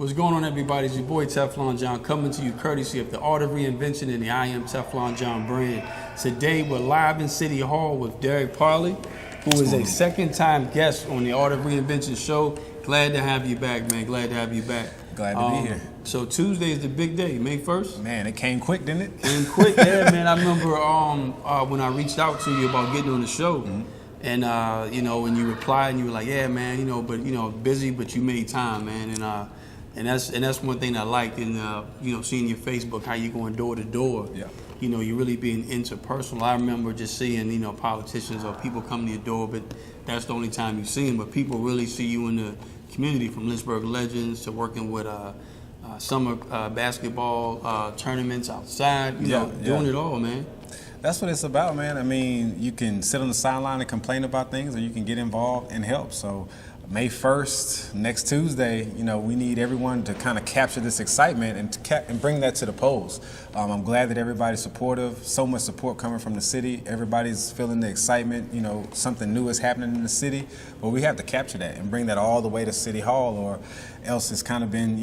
What's going on, everybody? It's your boy TeflonJohn coming to you courtesy of the Art of Reinvention and the I Am TeflonJohn brand. Today we're live in City Hall with Derek Parley, who is a second-time guest on the Art of Reinvention show. Glad to have you back, man. Glad to have you back. Glad to be here. So Tuesday is the big day, May 1st? Man, it came quick, didn't it? Came quick, yeah, man. I remember when I reached out to you about getting on the show, and when you replied and you were like, yeah, man, busy, but you made time, man, and that's one thing I liked in seeing your Facebook, how you going door to door. Yeah. You really being interpersonal. I remember just seeing politicians or people come to your door, but that's the only time you see them. But people really see you in the community, from Lynchburg Legends to working with summer basketball tournaments outside. Doing it all, man. That's what it's about, man. I mean, you can sit on the sideline and complain about things, or you can get involved and help. So May 1st, next Tuesday, we need everyone to kind of capture this excitement and bring that to the polls. I'm glad that everybody's supportive. So much support coming from the city. Everybody's feeling the excitement. Something new is happening in the city. But we have to capture that and bring that all the way to City Hall, or else it's kind of been,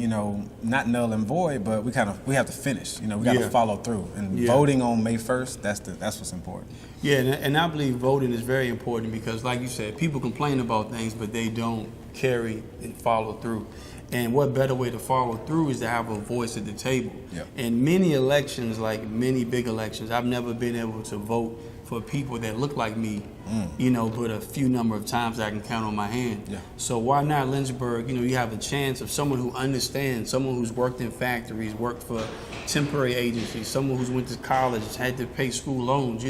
not null and void, but we have to finish. We got to follow through. And voting on May 1st, that's what's important. Yeah, and I believe voting is very important because, like you said, people complain about things, but they don't carry and follow through. And what better way to follow through is to have a voice at the table. Yep. In many elections, like many big elections, I've never been able to vote for people that look like me, but a few number of times I can count on my hand. Yeah. So why not Lynchburg? You have a chance of someone who understands, someone who's worked in factories, worked for temporary agencies, someone who's went to college, had to pay school loans,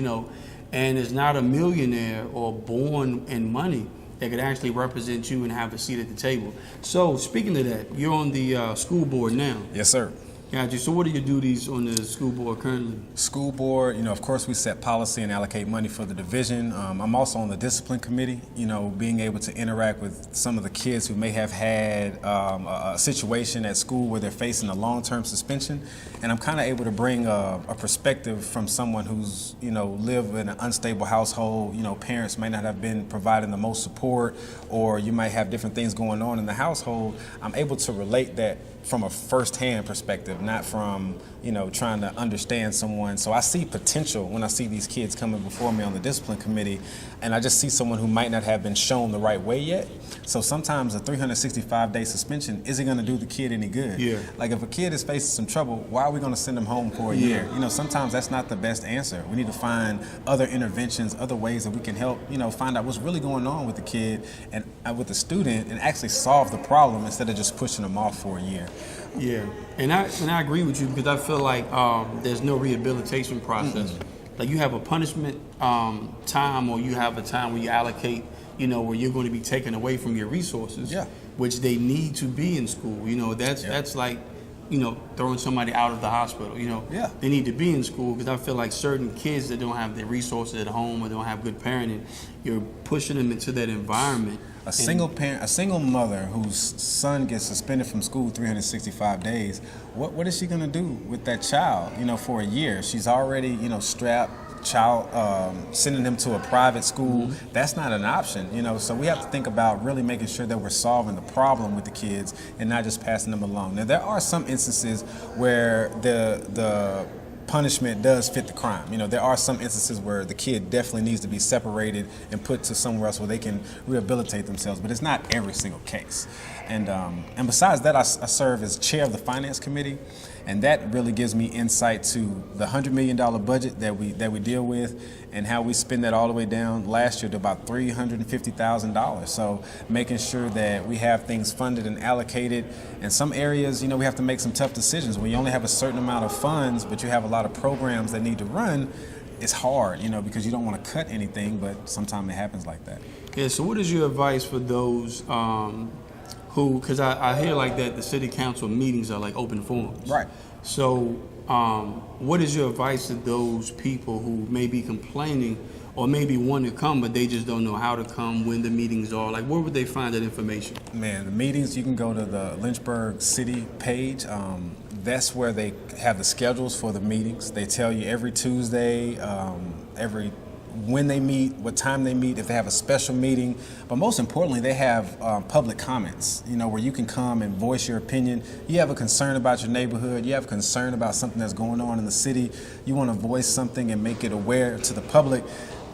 and is not a millionaire or born in money, that could actually represent you and have a seat at the table. So speaking of that, you're on the school board now. Yes, sir. Got you. So what are your duties on the school board currently? School board, of course we set policy and allocate money for the division. I'm also on the discipline committee, being able to interact with some of the kids who may have had a situation at school where they're facing a long-term suspension. And I'm kind of able to bring a perspective from someone who's, lived in an unstable household. Parents may not have been providing the most support, or you might have different things going on in the household. I'm able to relate that from a first-hand perspective, not from, trying to understand someone. So I see potential when I see these kids coming before me on the discipline committee, and I just see someone who might not have been shown the right way yet. So sometimes a 365-day suspension isn't going to do the kid any good. Yeah. Like if a kid is facing some trouble, why are we going to send them home for a year? Sometimes that's not the best answer. We need to find other interventions, other ways that we can help, find out what's really going on with the kid and with the student, and actually solve the problem instead of just pushing them off for a year. Yeah, and I agree with you, because I feel like there's no rehabilitation process. Like you have a punishment time, or you have a time where you allocate, where you're going to be taken away from your resources, which they need to be in school. That's like, throwing somebody out of the hospital. They need to be in school, because I feel like certain kids that don't have the resources at home or don't have good parenting, you're pushing them into that environment. A single mother whose son gets suspended from school 365 days, what is she going to do with that child, for a year? She's already, strapped, sending him to a private school. That's not an option, so we have to think about really making sure that we're solving the problem with the kids and not just passing them along. Now, there are some instances where the punishment does fit the crime. There are some instances where the kid definitely needs to be separated and put to somewhere else where they can rehabilitate themselves, but it's not every single case. And besides that, I serve as chair of the finance committee, and that really gives me insight to the $100 million budget that we deal with, and how we spend that all the way down last year to about $350,000. So making sure that we have things funded and allocated. In some areas, we have to make some tough decisions. When you only have a certain amount of funds, but you have a lot of programs that need to run, it's hard, because you don't want to cut anything, but sometimes it happens like that. Yeah, so what is your advice for those who, because I hear like that the city council meetings are like open forums. Right. So what is your advice to those people who may be complaining or maybe want to come, but they just don't know how to come, when the meetings are? Like, where would they find that information? Man, the meetings, you can go to the Lynchburg City page. That's where they have the schedules for the meetings. They tell you every Tuesday, every when they meet, what time they meet, if they have a special meeting. But most importantly, they have public comments, where you can come and voice your opinion. You have a concern about your neighborhood. You have a concern about something that's going on in the city. You want to voice something and make it aware to the public.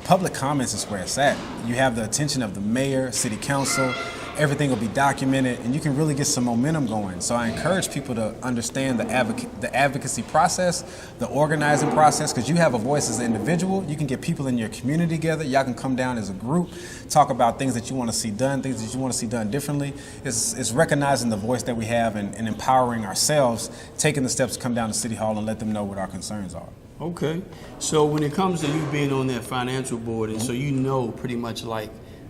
Public comments is where it's at. You have the attention of the mayor, city council. Everything will be documented, and you can really get some momentum going. So I encourage people to understand the advocacy process, the organizing process, because you have a voice as an individual. You can get people in your community together. Y'all can come down as a group, talk about things that you want to see done, things that you want to see done differently. It's recognizing the voice that we have and empowering ourselves, taking the steps to come down to City Hall and let them know what our concerns are. Okay. So when it comes to you being on that financial board, and so pretty much like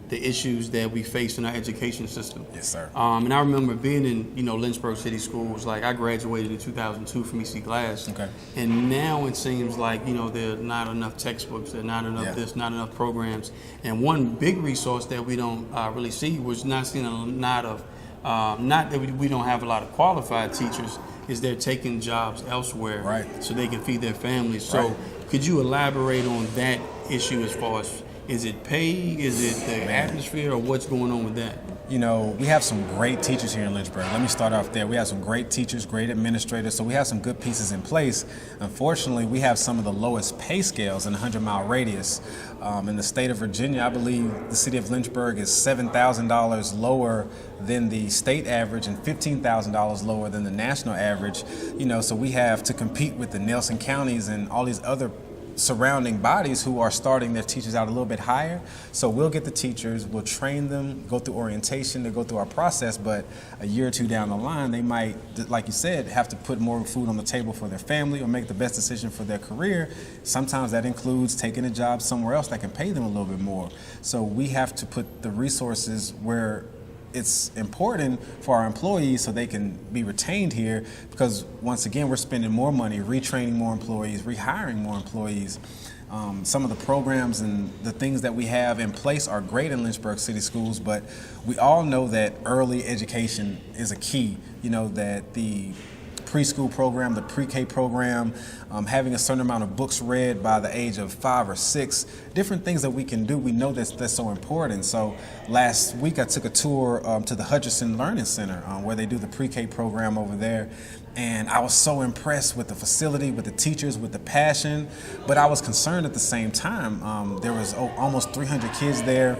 the issues that we face in our education system. Yes, sir. And I remember being in, Lynchburg City Schools. Like I graduated in 2002 from EC Glass. Okay. And now it seems like, there are not enough textbooks, there are not enough this, not enough programs. And one big resource that we don't really see, was not seeing a lot of, not that we don't have a lot of qualified teachers, is they're taking jobs elsewhere, right, so they can feed their families. So right. Could you elaborate on that issue as far as, is it pay, is it the atmosphere, or what's going on with that? We have some great teachers here in Lynchburg. Let me start off there. We have some great teachers, great administrators, so we have some good pieces in place. Unfortunately, we have some of the lowest pay scales in a 100-mile radius. In the state of Virginia, I believe the city of Lynchburg is $7,000 lower than the state average and $15,000 lower than the national average. So we have to compete with the Nelson counties and all these other surrounding bodies who are starting their teachers out a little bit higher. So we'll get the teachers, we'll train them, go through orientation, to go through our process, but a year or two down the line, they might, like you said, have to put more food on the table for their family or make the best decision for their career. Sometimes that includes taking a job somewhere else that can pay them a little bit more. So we have to put the resources where it's important for our employees so they can be retained here, because once again, we're spending more money retraining more employees, rehiring more employees. Some of the programs and the things that we have in place are great in Lynchburg City Schools, but we all know that early education is a key. That the preschool program, the pre-K program, having a certain amount of books read by the age of 5 or 6, different things that we can do. We know that's so important. So last week I took a tour to the Hutchinson Learning Center where they do the pre-K program over there. And I was so impressed with the facility, with the teachers, with the passion, but I was concerned at the same time. There was almost 300 kids there,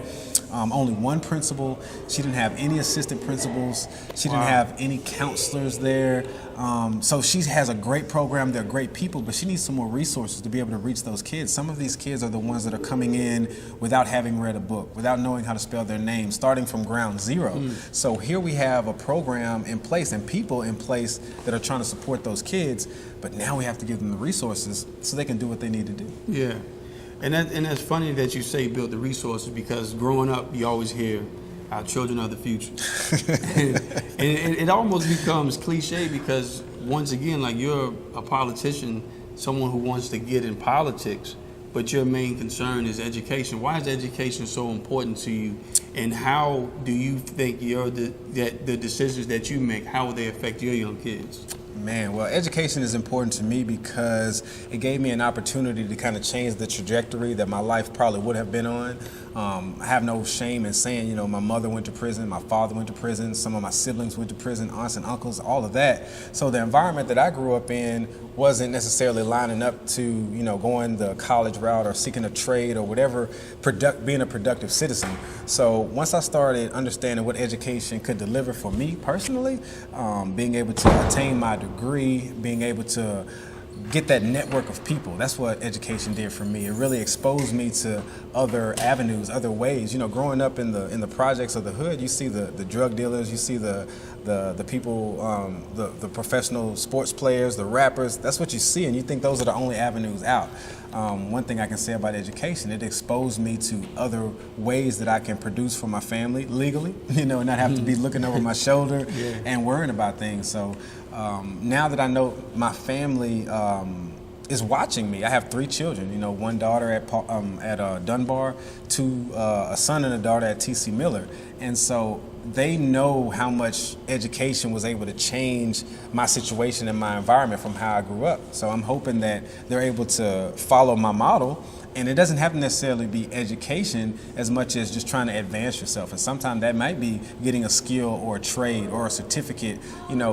only one principal. She didn't have any assistant principals. She didn't have any counselors there. So she has a great program. They're great people, but she needs some more resources to be able to reach those kids. Some of these kids are the ones that are coming in without having read a book, without knowing how to spell their name, starting from ground zero. So here we have a program in place and people in place that are trying to support those kids, but now we have to give them the resources so they can do what they need to do. Yeah, and that's funny that you say build the resources, because growing up you always hear our children are the future. and it almost becomes cliche, because once again, like, you're a politician, someone who wants to get in politics, but your main concern is education. Why is education so important to you, and how do you think the decisions that you make, how will they affect your young kids? Man, well, education is important to me because it gave me an opportunity to kind of change the trajectory that my life probably would have been on. I have no shame in saying, my mother went to prison, my father went to prison, some of my siblings went to prison, aunts and uncles, all of that. So the environment that I grew up in wasn't necessarily lining up to, going the college route or seeking a trade or whatever, being a productive citizen. So once I started understanding what education could deliver for me personally, being able to attain my degree, being able to get that network of people. That's what education did for me. It really exposed me to other avenues, other ways. Growing up in the projects of the hood, you see the drug dealers, you see the people, the professional sports players, the rappers. That's what you see, and you think those are the only avenues out. One thing I can say about education, it exposed me to other ways that I can produce for my family legally, and not have to be looking over my shoulder and worrying about things. So now that I know my family is watching me, I have 3 children. One daughter at Dunbar, a son and a daughter at TC Miller, and so they know how much education was able to change my situation and my environment from how I grew up. So I'm hoping that they're able to follow my model And it doesn't have to necessarily be education as much as just trying to advance yourself. And sometimes that might be getting a skill or a trade or a certificate,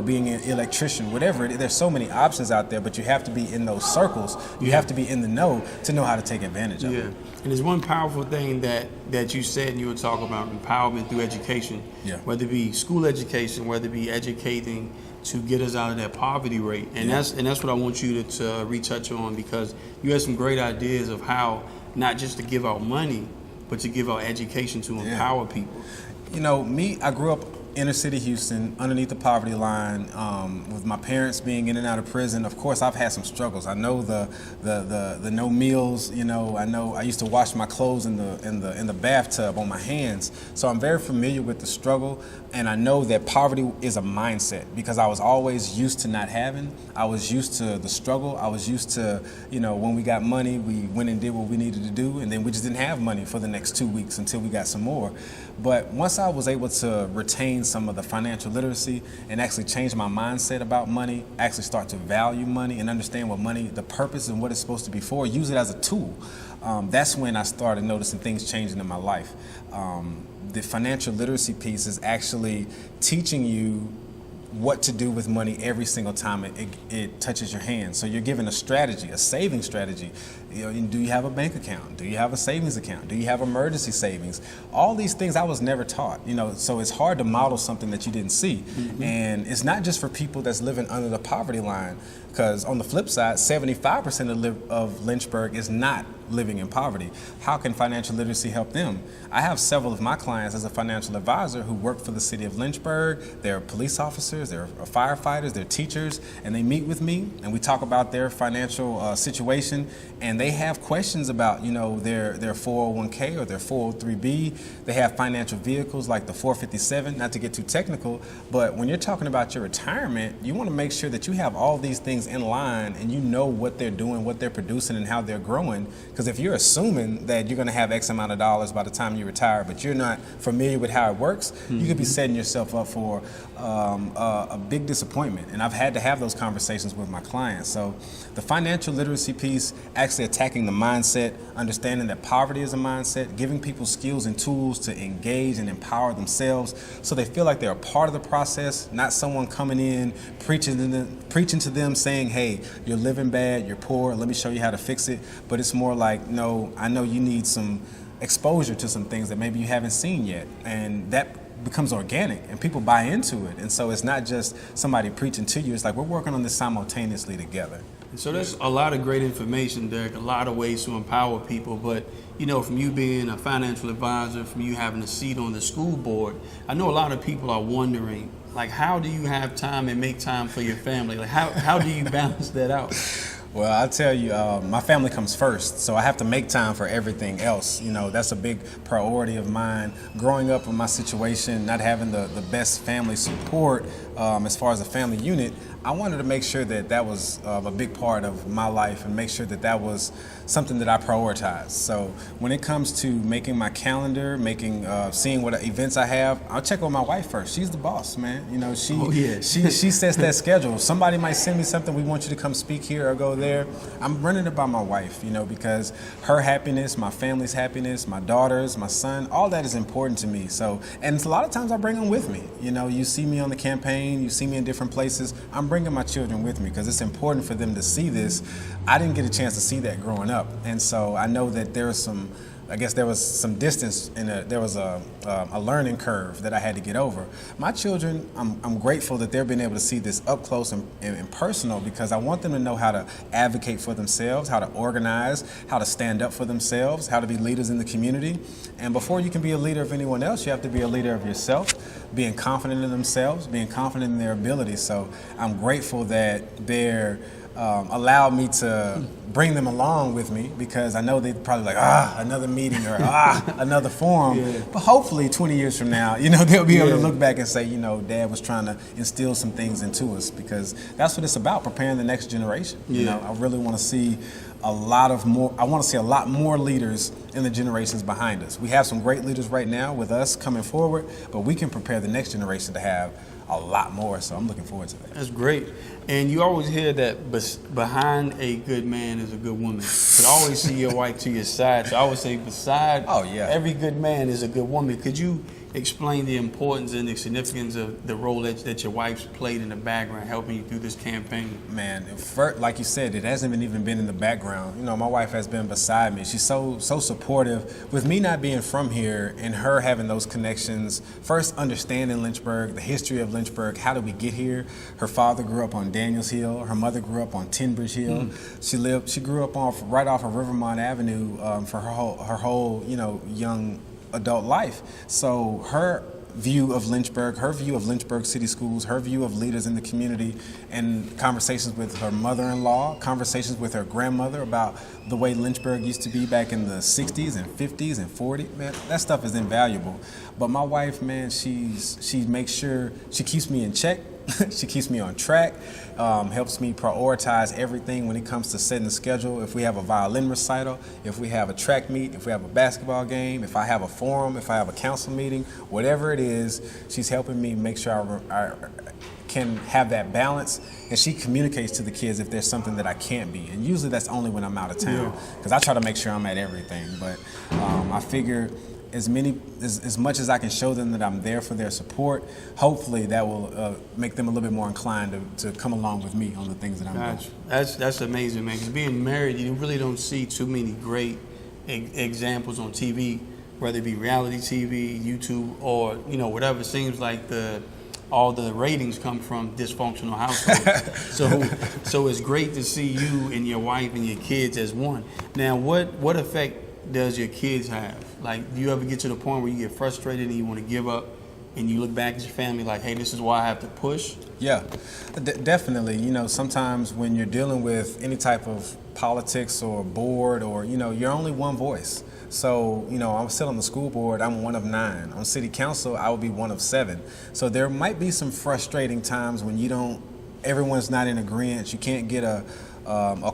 being an electrician, whatever. There's so many options out there, but you have to be in those circles. You have to be in the know to know how to take advantage of it. And there's one powerful thing that you said, and you were talking about empowerment through education, whether it be school education, whether it be educating to get us out of that poverty rate. And that's what I want you to retouch on, because you had some great ideas of how not just to give out money, but to give out education to empower people. I grew up inner city Houston, underneath the poverty line, with my parents being in and out of prison. Of course, I've had some struggles. I know the no meals. I know I used to wash my clothes in the bathtub on my hands. So I'm very familiar with the struggle, and I know that poverty is a mindset, because I was always used to not having. I was used to the struggle. I was used to, when we got money, we went and did what we needed to do, and then we just didn't have money for the next 2 weeks until we got some more. But once I was able to retain some of the financial literacy and actually change my mindset about money, actually start to value money and understand what money, the purpose and what it's supposed to be for, use it as a tool, that's when I started noticing things changing in my life. The financial literacy piece is actually teaching you what to do with money every single time it touches your hand. So you're given a strategy, a saving strategy. Do you have a bank account? Do you have a savings account? Do you have emergency savings? All these things I was never taught, so it's hard to model something that you didn't see. Mm-hmm. And it's not just for people that's living under the poverty line, because on the flip side, 75% of Lynchburg is not living in poverty. How can financial literacy help them? I have several of my clients as a financial advisor who work for the city of Lynchburg. They're police officers, they're firefighters, they're teachers, and they meet with me and we talk about their financial situation, and they have questions about, their 401k or their 403b. They have financial vehicles like the 457, not to get too technical, but when you're talking about your retirement, you want to make sure that you have all these things in line and you know what they're doing, what they're producing, and how they're growing. Because if you're assuming that you're going to have X amount of dollars by the time you retire, but you're not familiar with how it works, you could be setting yourself up for a big disappointment. And I've had to have those conversations with my clients. So the financial literacy piece, actually attacking the mindset, understanding that poverty is a mindset, giving people skills and tools to engage and empower themselves so they feel like they're a part of the process, not someone coming in, preaching to them saying, hey, you're living bad, you're poor, let me show you how to fix it. But it's more like, no, I know you need some exposure to some things that maybe you haven't seen yet. And that becomes organic and people buy into it. And so it's not just somebody preaching to you. It's like we're working on this simultaneously together. So there's a lot of great information, Derek, a lot of ways to empower people. But, from you being a financial advisor, from you having a seat on the school board, I know a lot of people are wondering, like, how do you have time and make time for your family? Like, how do you balance that out? Well, I'll tell you, my family comes first, so I have to make time for everything else. That's a big priority of mine. Growing up in my situation, not having the best family support as far as a family unit, I wanted to make sure that that was a big part of my life and make sure that that was something that I prioritized. So when it comes to making my calendar, seeing what events I have, I'll check with my wife first. She's the boss, man. She sets that schedule. Somebody might send me something, we want you to come speak here or go there. I'm running it by my wife, because her happiness, my family's happiness, my daughters, my son, all that is important to me. So, and a lot of times I bring them with me. You see me on the campaign, you see me in different places. I'm bringing my children with me because it's important for them to see this. I didn't get a chance to see that growing up, and so I know that there was some distance and there was a learning curve that I had to get over. My children, I'm grateful that they've been able to see this up close and personal, because I want them to know how to advocate for themselves, how to organize, how to stand up for themselves, how to be leaders in the community. And before you can be a leader of anyone else, you have to be a leader of yourself, being confident in themselves, being confident in their abilities. So I'm grateful that they're allowed me to bring them along with me, because I know they'd probably like, another meeting or another forum. Yeah. But hopefully 20 years from now, they'll be able to look back and say, Dad was trying to instill some things into us, because that's what it's about, preparing the next generation. I really want to see a lot more leaders in the generations behind us. We have some great leaders right now with us coming forward, but we can prepare the next generation to have a lot more. So I'm looking forward to that. That's great. And you always hear that behind a good man is a good woman. But I always see your wife to your side. So I would say beside every good man is a good woman. Could you explain the importance and the significance of the role that your wife's played in the background, helping you through this campaign? Man, like you said, it hasn't even been in the background. You know, my wife has been beside me. She's so supportive. With me not being from here and her having those connections, first understanding Lynchburg, the history of Lynchburg, how did we get here? Her father grew up on Daniels Hill. Her mother grew up on Tinbridge Hill. She grew up right off of Rivermont Avenue for her whole young adult life. So her view of Lynchburg, her view of Lynchburg City Schools, her view of leaders in the community, and conversations with her mother-in-law, conversations with her grandmother about the way Lynchburg used to be back in the 60s and 50s and 40s, man, that stuff is invaluable. But my wife, man, she makes sure she keeps me in check. She keeps me on track, helps me prioritize everything when it comes to setting the schedule. If we have a violin recital, if we have a track meet, if we have a basketball game, if I have a forum, if I have a council meeting, whatever it is, she's helping me make sure I can have that balance, and she communicates to the kids if there's something that I can't be. And usually that's only when I'm out of town, because I try to make sure I'm at everything. But I figure as much as I can show them that I'm there for their support, hopefully that will make them a little bit more inclined to come along with me on the things that I'm doing. That's amazing, man. Because being married, you really don't see too many great examples on TV, whether it be reality TV, YouTube, or whatever. It seems like all the ratings come from dysfunctional households. so it's great to see you and your wife and your kids as one. Now, what effect does your kids have? Like, do you ever get to the point where you get frustrated and you want to give up, and you look back at your family like, hey, this is why I have to push? Yeah, definitely. Sometimes when you're dealing with any type of politics or board, or you're only one voice. So I'm still on the school board, I'm one of 9. On city council, I will be one of 7. So there might be some frustrating times when everyone's not in agreement. You can't get a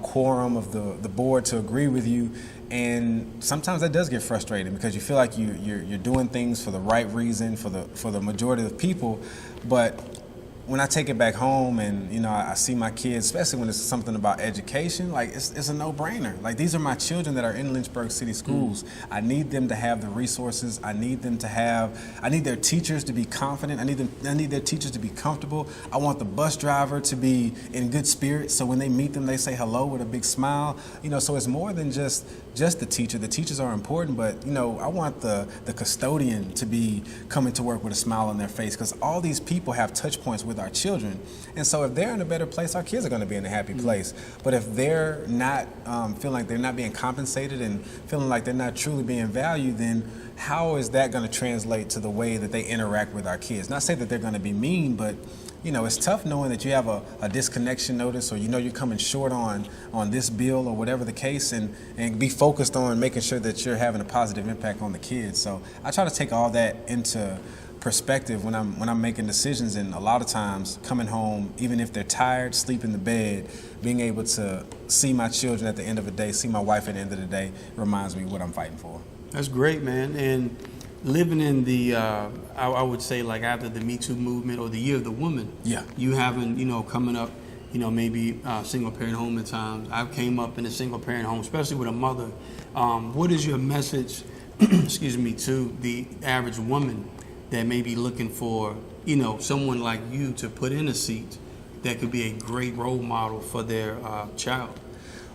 quorum of the board to agree with you. And sometimes that does get frustrating, because you feel like you're doing things for the right reason for the majority of the people. But when I take it back home and I see my kids, especially when it's something about education, like it's a no-brainer. Like, these are my children that are in Lynchburg City Schools. I need them to have the resources. I need their teachers to be confident. I need their teachers to be comfortable. I want the bus driver to be in good spirits, so when they meet them, they say hello with a big smile. So it's more than just the teacher. The teachers are important, but I want the custodian to be coming to work with a smile on their face, because all these people have touch points with our children. And so if they're in a better place, our kids are going to be in a happy place. But if they're not feeling like they're not being compensated and feeling like they're not truly being valued, then how is that going to translate to the way that they interact with our kids? Not say that they're going to be mean, but it's tough knowing that you have a disconnection notice, or you're coming short on this bill or whatever the case, and be focused on making sure that you're having a positive impact on the kids. So I try to take all that into perspective when I'm making decisions, and a lot of times coming home, even if they're tired, sleep in the bed, being able to see my children at the end of the day, see my wife at the end of the day, reminds me what I'm fighting for. That's great, man. And living in the, I would say, like, after the Me Too movement or the Year of the Woman, you having, coming up, maybe single parent home at times. I came up in a single parent home, especially with a mother. What is your message, to the average woman that may be looking for, someone like you to put in a seat that could be a great role model for their child?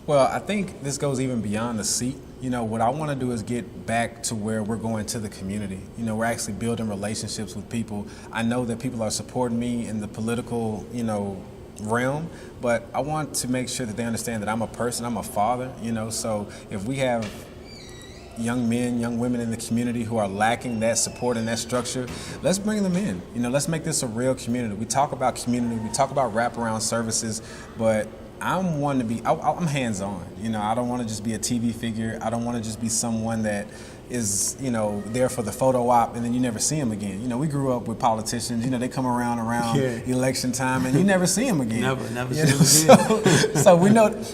Well, I think this goes even beyond the seat. What I want to do is get back to where we're going to the community. We're actually building relationships with people. I know that people are supporting me in the political, realm, but I want to make sure that they understand that I'm a person, I'm a father, so if we have young men, young women in the community who are lacking that support and that structure, let's bring them in. Let's make this a real community. We talk about community, we talk about wraparound services, but I'm one to be, I'm hands-on. I don't want to just be a TV figure. I don't want to just be someone that, is, there for the photo op, and then you never see them again. We grew up with politicians. They come around election time, and you never see them again. Never see them again. So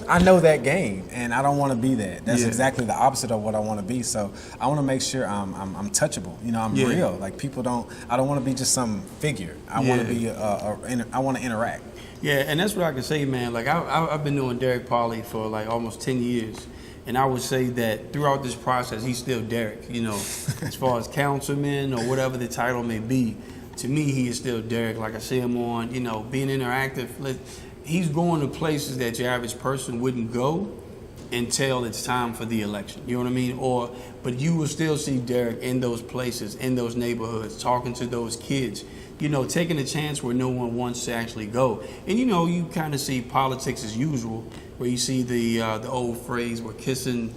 I know that game, and I don't want to be that. That's exactly the opposite of what I want to be. So I want to make sure I'm touchable. I'm real. Like I don't want to be just some figure. I want to be I want to interact. Yeah, and that's what I can say, man. Like I've been doing Derek Parley for like almost 10 years. And I would say that throughout this process, he's still Derek, as far as councilman or whatever the title may be. To me, he is still Derek. Like I see him on, being interactive. He's going to places that your average person wouldn't go until it's time for the election. You know what I mean? But you will still see Derek in those places, in those neighborhoods, talking to those kids, taking a chance where no one wants to actually go. And you kind of see politics as usual, where you see the old phrase where kissing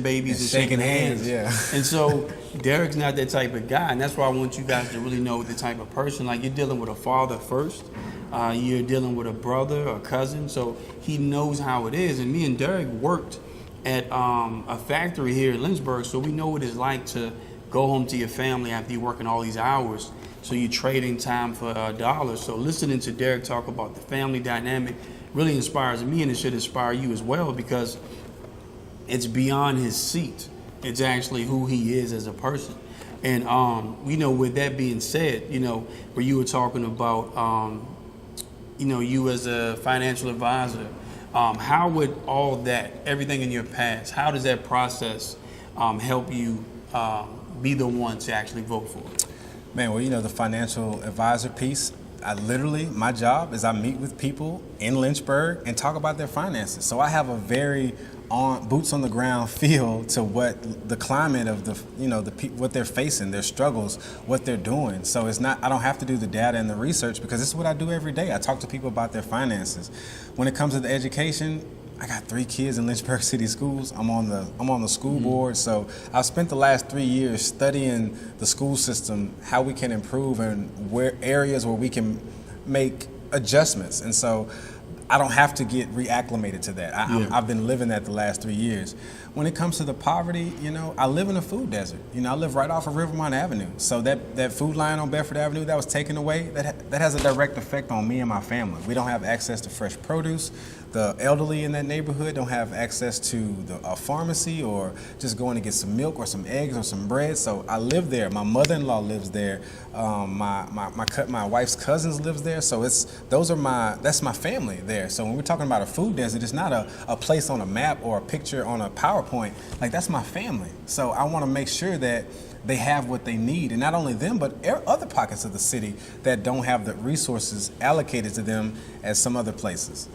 babies and shaking hands. Yeah. And so Derek's not that type of guy, and that's why I want you guys to really know the type of person. Like, you're dealing with a father first, you're dealing with a brother or cousin, so he knows how it is. And me and Derek worked at a factory here in Lynchburg, so we know what it's like to go home to your family after you're working all these hours. So you're trading time for dollars. So listening to Derek talk about the family dynamic really inspires me, and it should inspire you as well, because it's beyond his seat. It's actually who he is as a person. And with that being said, where you were talking about you as a financial advisor, how would all that, everything in your past, how does that process help you be the one to actually vote for it? Man, well, the financial advisor piece, my job is I meet with people in Lynchburg and talk about their finances. So I have a very boots on the ground feel to what the climate of what they're facing, their struggles, what they're doing. So I don't have to do the data and the research, because this is what I do every day. I talk to people about their finances. When it comes to the education, I got 3 kids in Lynchburg City Schools. I'm on the school board, so I've spent the last 3 years studying the school system, how we can improve, and where areas where we can make adjustments. And so I don't have to get reacclimated to that. I've been living that the last 3 years. When it comes to the poverty, I live in a food desert. I live right off of Rivermont Avenue. So that food line on Bedford Avenue that was taken away, that has a direct effect on me and my family. We don't have access to fresh produce. The elderly in that neighborhood don't have access to a pharmacy, or just going to get some milk or some eggs or some bread. So I live there. My mother-in-law lives there. My wife's cousins lives there. So that's my family there. So when we're talking about a food desert, it's not a place on a map or a picture on a PowerPoint. Like, that's my family. So I want to make sure that they have what they need, and not only them, but other pockets of the city that don't have the resources allocated to them as some other places.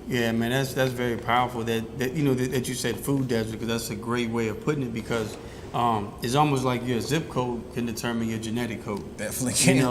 Yeah, man, that's very powerful that you said food desert, because that's a great way of putting it, because it's almost like your zip code can determine your genetic code. Definitely can.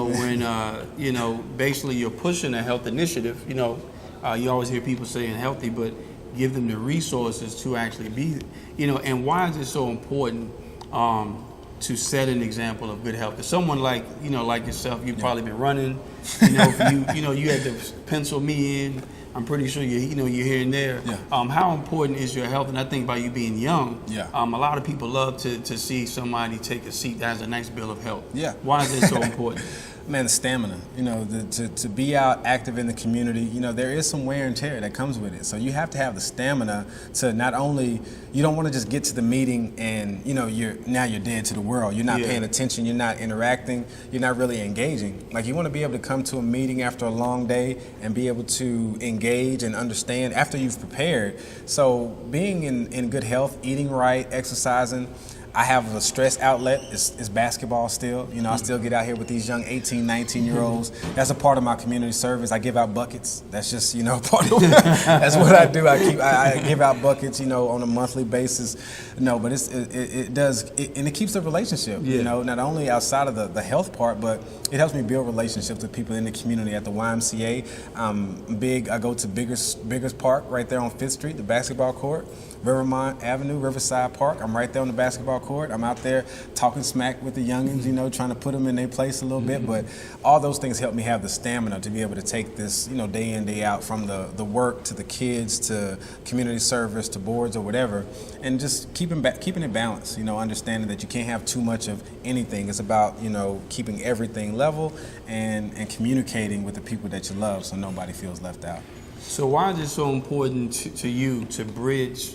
When basically you're pushing a health initiative, you always hear people saying healthy, but give them the resources to actually be, and why is it so important to set an example of good health? Because someone like yourself, you've probably been running, you had to pencil me in. I'm pretty sure you're here and there. Yeah. How important is your health? And I think by you being young, a lot of people love to see somebody take a seat that has a nice bill of health. Yeah. Why is it so important? Man, the stamina, to be out active in the community, there is some wear and tear that comes with it. So you have to have the stamina to not only, you don't want to just get to the meeting and, you're dead to the world. You're not paying attention, you're not interacting, you're not really engaging. Like, you want to be able to come to a meeting after a long day and be able to engage and understand after you've prepared. So being in good health, eating right, exercising. I have a stress outlet. It's basketball still. I still get out here with these young 18, 19-year-olds. That's a part of my community service. I give out buckets. That's just, part of that's what I do. I give out buckets, on a monthly basis. But it keeps the relationship, not only outside of the health part, but it helps me build relationships with people in the community. At the YMCA, I go to Biggers Park right there on 5th Street, the basketball court. Rivermont Avenue, Riverside Park. I'm right there on the basketball court. I'm out there talking smack with the youngins, you know, trying to put them in their place a little bit. But all those things help me have the stamina to be able to take this, you know, day in, day out, from the work to the kids to community service to boards or whatever, and just keeping it balanced, you know, understanding that you can't have too much of anything. It's about, you know, keeping everything level and communicating with the people that you love so nobody feels left out. So why is it so important to you to bridge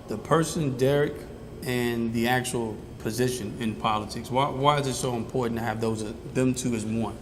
the person, Derek, and the actual position in politics? Why is it so important to have them two as one?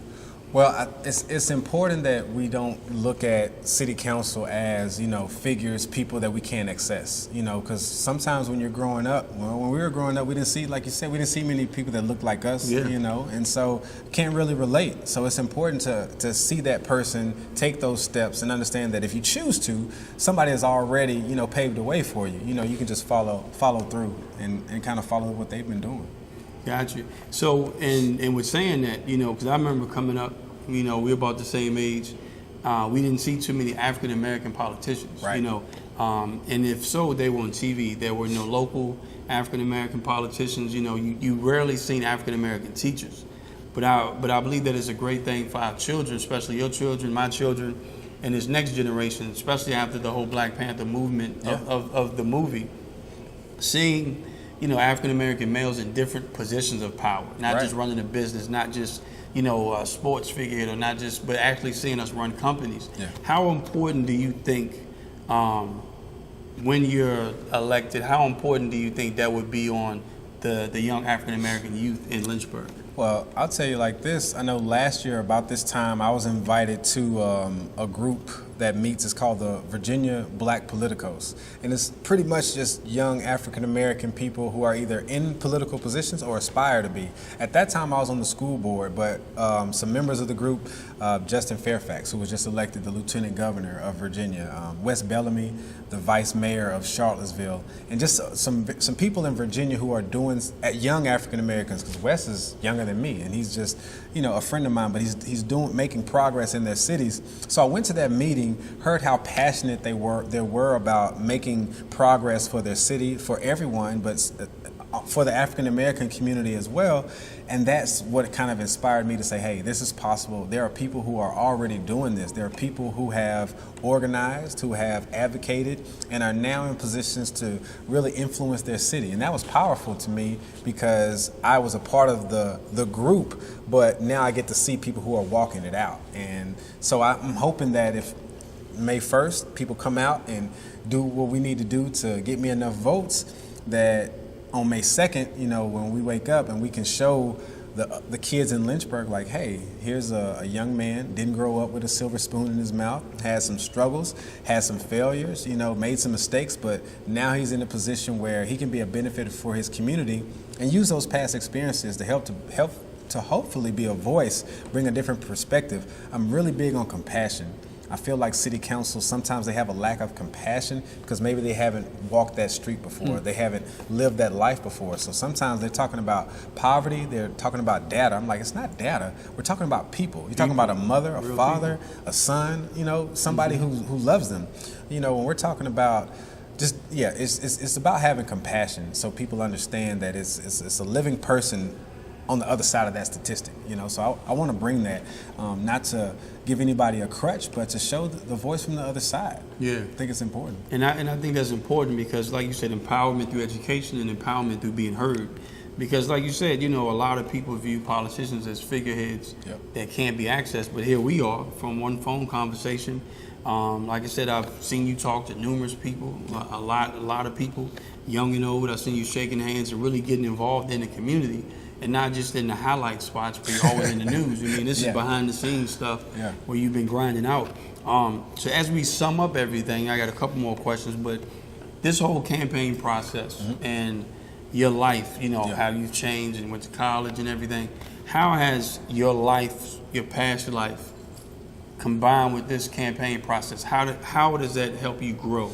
Well, it's important that we don't look at city council as, you know, figures, people that we can't access, you know, because sometimes when you're growing up, well, when we were growing up, we didn't see, like you said, we didn't see many people that looked like us, you know, and so can't really relate. So it's important to see that person take those steps and understand that if you choose to, somebody has already, you know, paved the way for you. You know, you can just follow through and kind of follow what they've been doing. Gotcha. So, and with saying that, you know, because I remember coming up, you know, we're about the same age. We didn't see too many African American politicians, right. You know, and if so, they were on TV. There were no local African American politicians. You know, you rarely seen African American teachers. But I believe that it's a great thing for our children, especially your children, my children, and this next generation, especially after the whole Black Panther movement of the movie, seeing, you know, African American males in different positions of power, not just running a business, not just, you know, a sports figurehead, or not just, but actually seeing us run companies. Yeah. How important do you think, when you're elected, how important do you think that would be on the young African American youth in Lynchburg? Well, I'll tell you like this. I know last year about this time, I was invited to a group that meets. It's called the Virginia Black Politicos. And it's pretty much just young African American people who are either in political positions or aspire to be. At that time, I was on the school board, but some members of the group, Justin Fairfax, who was just elected the Lieutenant Governor of Virginia, Wes Bellamy, the Vice Mayor of Charlottesville, and just some people in Virginia who are doing, young African Americans, because Wes is younger than me, and he's just, you know, a friend of mine, but he's making progress in their cities. So I went to that meeting, heard how passionate they were about making progress for their city, for everyone, but for the African American community as well. And that's what kind of inspired me to say, hey, this is possible. There are people who are already doing this. There are people who have organized, who have advocated, and are now in positions to really influence their city. And that was powerful to me because I was a part of the group, but now I get to see people who are walking it out. And so I'm hoping that if May 1st, people come out and do what we need to do to get me enough votes, that on May 2nd, you know, when we wake up and we can show the kids in Lynchburg, like, hey, here's a young man, didn't grow up with a silver spoon in his mouth, had some struggles, had some failures, you know, made some mistakes, but now he's in a position where he can be a benefit for his community and use those past experiences to help to hopefully be a voice, bring a different perspective. I'm really big on compassion. I feel like city council, sometimes they have a lack of compassion because maybe they haven't walked that street before. They haven't lived that life before. So sometimes they're talking about poverty, they're talking about data. I'm like, it's not data. We're talking about people. You're talking about a mother, a father, a son, you know, somebody who loves them. You know, when we're talking about it's about having compassion so people understand that it's a living person on the other side of that statistic, you know. So I want to bring that, not to give anybody a crutch, but to show the voice from the other side. Yeah, I think it's important. And I think that's important because, like you said, empowerment through education and empowerment through being heard. Because, like you said, you know, a lot of people view politicians as figureheads that can't be accessed. But here we are from one phone conversation. Like I said, I've seen you talk to numerous people, a lot of people, young and old. I've seen you shaking hands and really getting involved in the community. And not just in the highlight spots, but you're always in the news. I mean, this is behind the scenes stuff where you've been grinding out. So as we sum up everything, I got a couple more questions, but this whole campaign process and your life, you know, how you've changed and went to college and everything, how has your life, your past life, combined with this campaign process? How does that help you grow?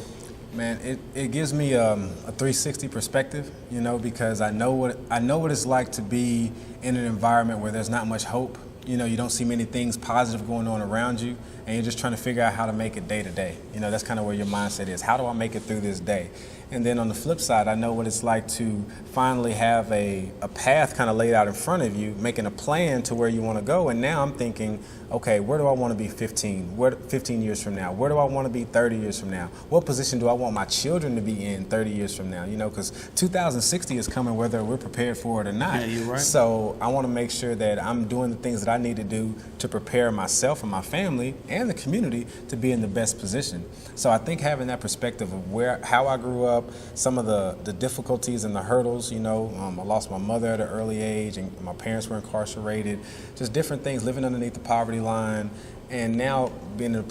Man, it gives me a 360 perspective, you know, because I know what it's like to be in an environment where there's not much hope. You know, you don't see many things positive going on around you, and you're just trying to figure out how to make it day to day. You know, that's kind of where your mindset is. How do I make it through this day? And then on the flip side, I know what it's like to finally have a path kind of laid out in front of you, making a plan to where you want to go. And now I'm thinking, okay, where do I want to be 15 years from now? Where do I want to be 30 years from now? What position do I want my children to be in 30 years from now? You know, because 2060 is coming whether we're prepared for it or not. Yeah, you're right. So I want to make sure that I'm doing the things that I need to do to prepare myself and my family and the community to be in the best position. So I think having that perspective of how I grew up, some of the difficulties and the hurdles, you know, I lost my mother at an early age and my parents were incarcerated, just different things, living underneath the poverty line, and now being in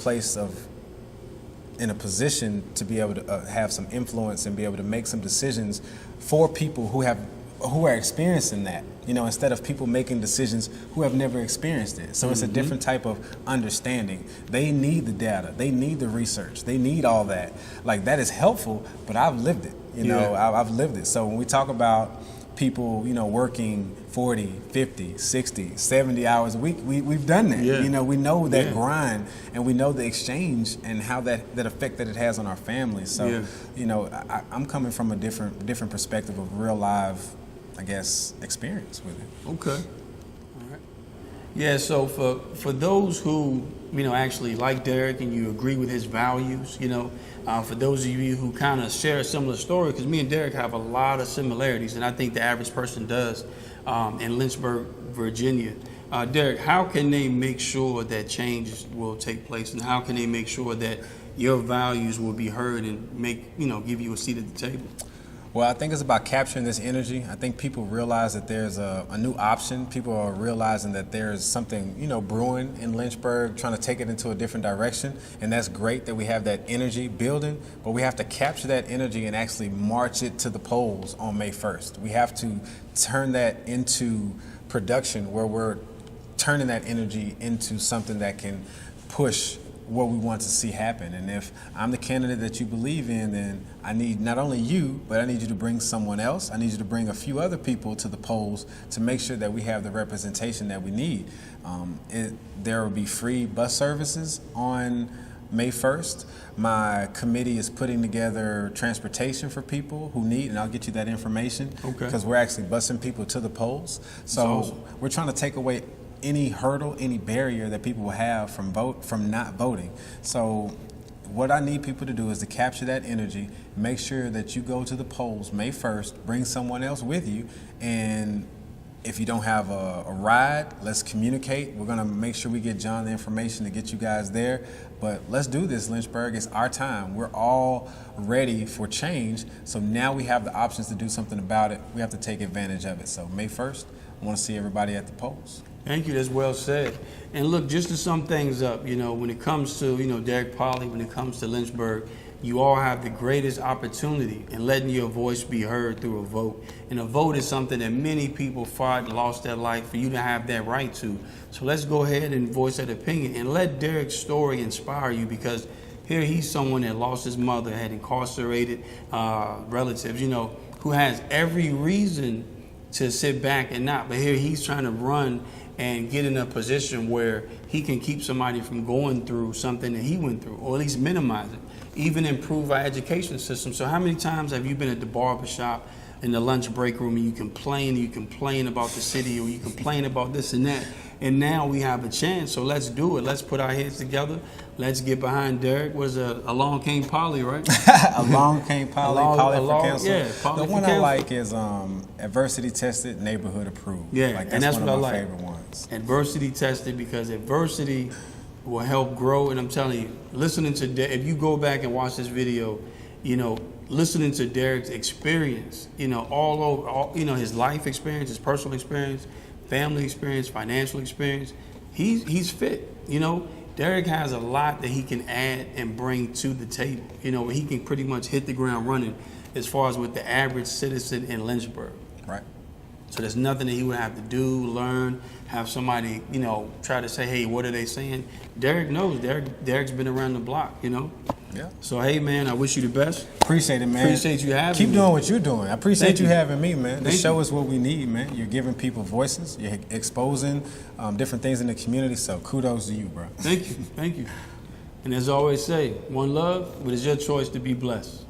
a position to be able to have some influence and be able to make some decisions for people who are experiencing that, you know, instead of people making decisions who have never experienced it. So it's a different type of understanding. They need the data, they need the research, they need all that. Like, that is helpful, but I've lived it, you know, I've lived it. So when we talk about people, you know, working 40, 50, 60, 70 hours a week, we've done that. You know, we know that grind, and we know the exchange and how that effect that it has on our families. So, you know, I'm coming from a different perspective of real live, I guess, experience with it. Okay. All right. Yeah, so for those who, you know, actually like Derek and you agree with his values, you know, for those of you who kind of share a similar story, because me and Derek have a lot of similarities, and I think the average person does, in Lynchburg, Virginia. Derek, how can they make sure that change will take place, and how can they make sure that your values will be heard and give you a seat at the table? Well, I think it's about capturing this energy. I think people realize that there's a new option. People are realizing that there's something, you know, brewing in Lynchburg, trying to take it into a different direction. And that's great that we have that energy building, but we have to capture that energy and actually march it to the polls on May 1st. We have to turn that into production where we're turning that energy into something that can push what we want to see happen. And if I'm the candidate that you believe in, then I need not only you, but I need you to bring someone else. I need you to bring a few other people to the polls to make sure that we have the representation that we need. There will be free bus services on May 1st. My committee is putting together transportation for people who need, and I'll get you that information, because we're actually busing people to the polls. So we're trying to take away any hurdle, any barrier that people will have from not voting. So what I need people to do is to capture that energy, make sure that you go to the polls May 1st, bring someone else with you, and if you don't have a ride, let's communicate. We're gonna make sure we get John the information to get you guys there. But let's do this, Lynchburg. It's our time. We're all ready for change. So now we have the options to do something about it. We have to take advantage of it. So May 1st, I wanna see everybody at the polls. Thank you. That's well said. And look, just to sum things up, you know, when it comes to, you know, Derek Polley, when it comes to Lynchburg, you all have the greatest opportunity in letting your voice be heard through a vote. And a vote is something that many people fought and lost their life for you to have that right to. So let's go ahead and voice that opinion and let Derek's story inspire you, because here he's someone that lost his mother, had incarcerated relatives, you know, who has every reason to sit back and not. But here he's trying to run and get in a position where he can keep somebody from going through something that he went through, or at least minimize it, even improve our education system. So how many times have you been at the barbershop in the lunch break room and you complain about the city, or you complain about this and that, and now we have a chance, so let's do it. Let's put our heads together. Let's get behind Derek. Was Along Came Polley, right? Along Came Polley, Polley for Council. Yeah, Polley the one I like is adversity tested, neighborhood approved. Yeah, like, and that's one what of I my like. favorite ones. Adversity tested, because adversity will help grow. And I'm telling you, listening to if you go back and watch this video, you know, listening to Derek's experience, you know, all you know, his life experience, his personal experience, family experience, financial experience, he's fit. You know, Derek has a lot that he can add and bring to the table. You know, he can pretty much hit the ground running as far as with the average citizen in Lynchburg. Right. So there's nothing that he would have to do, learn, have somebody, you know, try to say, hey, what are they saying? Derek knows. Derek's been around the block, you know. Yeah. So hey, man, I wish you the best. Appreciate it, man. Appreciate you having Keep me. doing what you're doing. I appreciate Thank you you. having me, man. The Thank show you. is what we need, man. You're giving people voices. You're exposing different things in the community. So kudos to you, bro. Thank you. Thank you. And as I always say, one love, but it's your choice to be blessed.